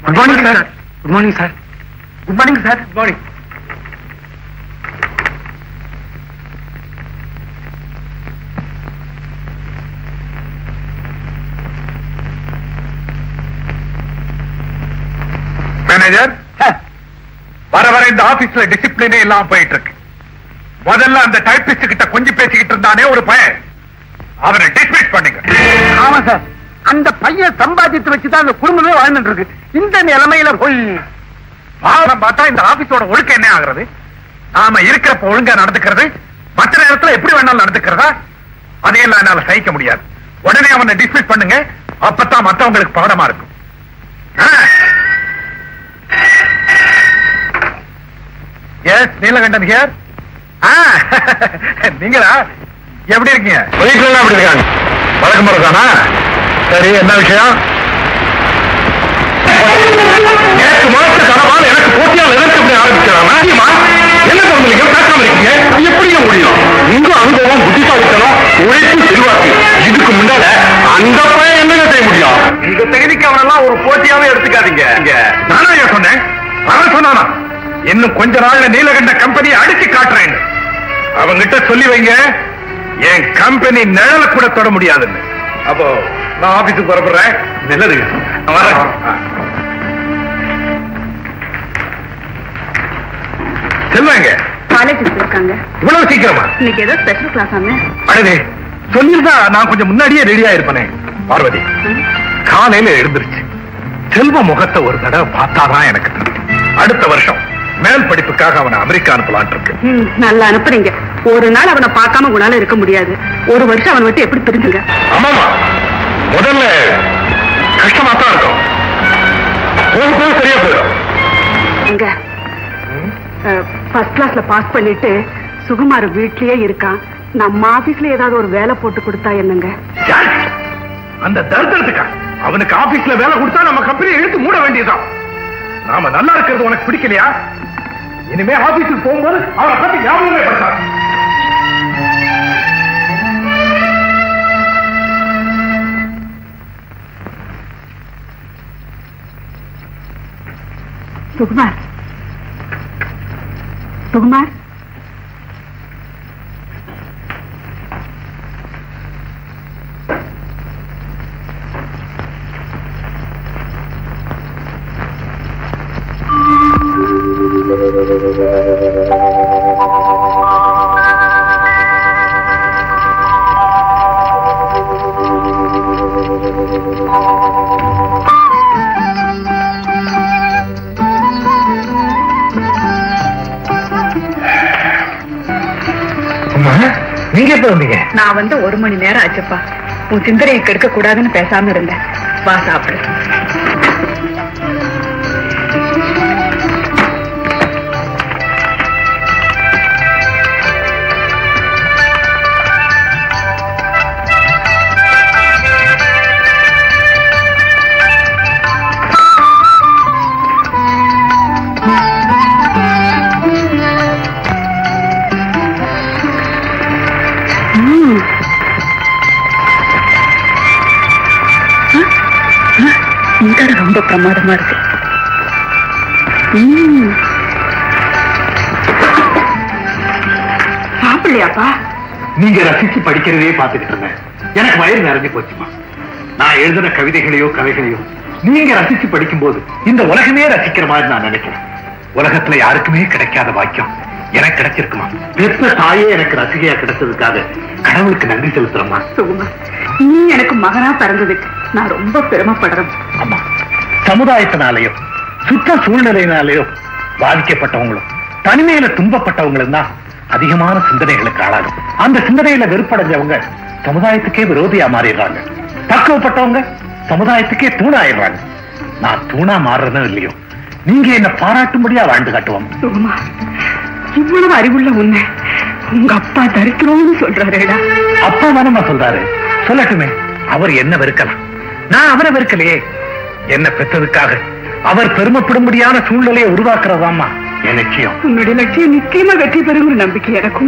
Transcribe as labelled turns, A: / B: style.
A: Good morning sir. Good morning sir. Good morning sir. Good morning.
B: Manager, வர வர இந்த ஆபீஸ்ல டிசிப்ளினே இல்லாம போயிட்டு இருக்கு. முதல்ல அந்த டைபிஸ்ட் கிட்ட கொஞ்சம் பேசிக்கிட்டு இருந்தானே ஒரு பையன், அவனை டிஸ்மிஸ் பண்ணுங்க.
A: ஆமா சார், அந்த பையன் சம்பாதித்து வச்சுதான் அந்த குடும்பமே வாழ்ந்துட்டு இருக்கு. இந்த நிலைமையில போய்
B: பாவம் பார்த்தா இந்த ஆபீஸோட ஒழுக்கம் என்ன ஆகுறது? நாம இருக்கிறப்ப ஒழுங்கா நடந்துக்கிறது, மற்ற நேரத்துல எப்படி வேணாலும் நடந்துக்கிறதா? அதையெல்லாம் என்னால சகிக்க முடியாது. உடனே அவனை டிஸ்மிஸ் பண்ணுங்க, அப்பதான் மத்தவங்களுக்கு பாடமா இருக்கும். Yes, Neelakandan here. நீங்களா? எப்படி இருக்கீங்க? வீட்டுல எப்படி இருக்காங்க? வழக்கம் போறதானா? சரி, என்ன விஷயம்? நேற்று மாச தரவால் எனக்கு போட்டியால் எதிர்த்து ஆரம்பிக்கிறாங்க. என்ன தரீங்க? பேசாம இருக்கீங்க, எப்படி முடியும்? இங்கும் அனுபவம், புத்திசாலித்தனம், உழைப்பு, செல்வாக்கு, இதுக்கு முன்னால அந்த பையன் என்ன செய்ய முடியும்? இந்த தகுதிக்கு அவனெல்லாம் ஒரு போட்டியாவே எடுத்துக்காதீங்க. நானா ஏன் சொன்னேன்? அவன் சொன்னானா? இன்னும் கொஞ்ச நாள்ல நீலகண்ட கம்பெனியை அடிச்சு காட்டுறேன். அவங்கிட்ட சொல்லி வைங்க, என் கம்பெனி நிழல கூட தொட முடியாதுன்னு. அப்போ நான் ஆபீஸுக்கு புறப்படுறேன். நல்லது, செல்வாங்க.
C: காலேஜ் இருக்காங்க.
B: இவ்வளவு சீக்கிரமா?
C: இன்னைக்கு ஏதோ ஸ்பெஷல் கிளாஸ் ஆமே.
B: அடே, சொல்லிருந்தா நான் கொஞ்சம் முன்னாடியே ரெடியா இருப்பேனே. பார்வதி, காலையில எழுந்திருச்சு செல்வ முகத்தை ஒரு தடவை பார்த்தாதான் எனக்கு தெரியும். அடுத்த வருஷம் மேல் படிப்புக்காக அவனை அமெரிக்கா அனுப்பலான் இருக்கு.
C: நல்லா அனுப்புறீங்க. ஒரு நாள் அவனை பார்க்காம உங்களால இருக்க முடியாது. ஒரு வருஷம் அவனை விட்டு எப்படி பிரிஞ்சுங்க?
B: ஆமாமா, முதல்ல கஷ்டமா தான் இருக்கும், போக சரியா போயிடும்.
C: எங்க ஃபர்ஸ்ட் கிளாஸ்ல பாஸ் பண்ணிட்டு சுகுமார் வீட்லயே இருக்கான். நம்ம ஆபீஸ்ல ஏதாவது ஒரு வேலை போட்டு கொடுத்தா என்னங்க?
B: அந்த தரித்திரத்துக்கா அவனுக்கு ஆபீஸ்ல வேலை கொடுத்தா நம்ம கம்பெனியை இழுத்து மூட வேண்டியதுதான். நாம நல்லா இருக்கிறது உனக்கு பிடிக்கலையா? இனிமே ஆபீஸுக்கு போகும்போது அவனை பத்தி ஞாபகமே பண்றான்.
C: சுகுமார், சுகுமார்,
B: நீங்க எப்ப வந்தீங்க?
C: நான் வந்து 1 மணி நேரம் ஆச்சுப்பா. உன் சிந்தனையை கெடுக்க கூடாதுன்னு பேசாம இருந்தேன். வா சாப்பிடு. இந்த ரொம்ப பிரமாதமா இருக்கு. சாப்பிடலையாப்பா?
B: நீங்க ரசிச்சு படிக்கிறதே பார்த்துக்கிட்டு இருந்தேன். எனக்கு வயிறு நிறைஞ்சு போச்சுமா. நான் எழுதின கவிதைகளையோ கதைகளையோ நீங்க ரசிச்சு படிக்கும் போது இந்த உலகமே ரசிக்கிற மாதிரி நான் நினைக்கிறேன். உலகத்துல யாருக்குமே கிடைக்காத பாக்கியம் எனக்கு கிடைச்சிருக்குமா. பெற்ற தாயே எனக்கு ரசிகையா கிடைச்சதுக்காக கடவுளுக்கு நன்றி செலுத்துறமா.
C: நீ எனக்கு மகனா பிறந்ததுக்கு நான் ரொம்ப பெருமைப்படுறேன்.
B: ஆமா, சமுதாயத்தினாலேயோ சுற்ற சூழ்நிலையினாலேயோ பாதிக்கப்பட்டவங்களும் தனிமையில துன்பப்பட்டவங்களும் தான் அதிகமான சிந்தனைகளுக்கு ஆளாகும். அந்த சிந்தனையில வெறுப்படைஞ்சவங்க சமுதாயத்துக்கே விரோதியா மாறிடுறாங்க. பக்குவப்பட்டவங்க சமுதாயத்துக்கே தூணாயிடுறாங்க. நான் தூணா மாறுறதும் இல்லையோ, நீங்க என்ன பாராட்டும்படியா வாழ்ந்து காட்டுவோம்.
C: இவ்வளவு அறிவுள்ள உன்னை உங்க அப்பா தரிக்கிறோம்னு சொல்றாருடா.
B: அப்பா தானமா சொல்றாரு, சொல்லட்டுமே. அவர் என்ன வெறுக்கலாம், நான் அவரை வெறுக்கலையே. என்ன பெற்றதுக்காக அவர் பெருமைப்படும்படியான சூழ்நிலையை உருவாக்குறதாமா என் லட்சியம்.
C: உன்னுடைய லட்சியம் நிச்சயமா வெற்றி பெறும் நம்பிக்கை எனக்கு.